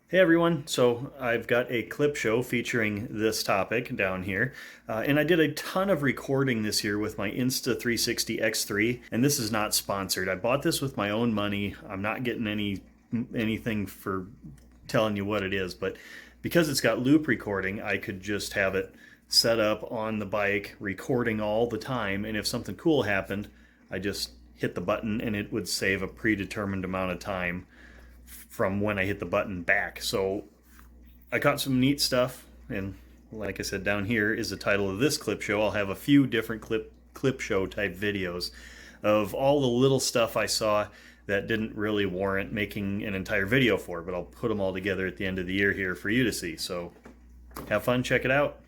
Hey everyone, so I've got a clip show featuring this topic down here, and I did a ton of recording this year with my Insta360 X3, and this is not sponsored. I bought this with my own money. I'm not getting anything for telling you what it is, but because it's got loop recording, I could just have it set up on the bike, recording all the time, and if something cool happened, I just hit the button and it would save a predetermined amount of time from when I hit the button back. So I caught some neat stuff, and like I said, down here is the title of this clip show. I'll have a few different clip show type videos of all the little stuff I saw that didn't really warrant making an entire video for, but I'll put them all together at the end of the year here for you to see. So have fun, check it out.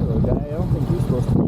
Hello, guy. I don't think you're supposed to be.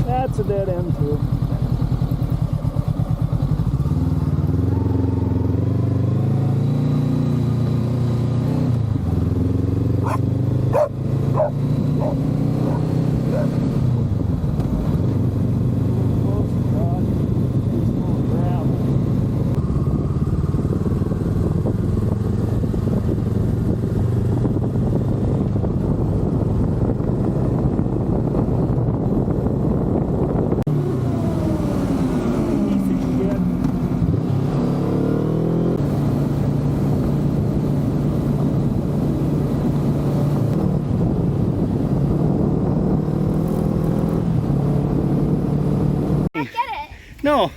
That's a dead end too. No,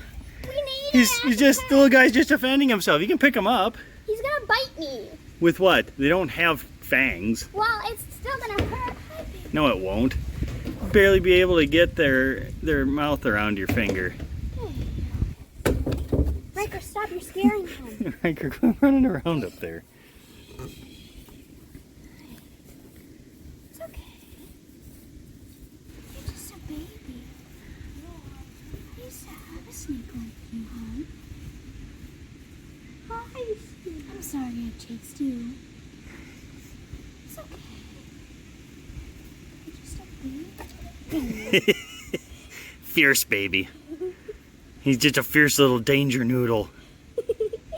We need he's it. just, the little guy's just defending himself. You can pick him up. He's gonna bite me. With what? They don't have fangs. Well, it's still gonna hurt. No, it won't. Barely be able to get their mouth around your finger. Riker, stop! You're scaring him. Riker, quit running around up there. It's okay. You're just a baby. I used to have a snake like you, huh? Hi. I'm sorry I chased you. It's okay. You're just a baby. Fierce baby. He's just a fierce little danger noodle.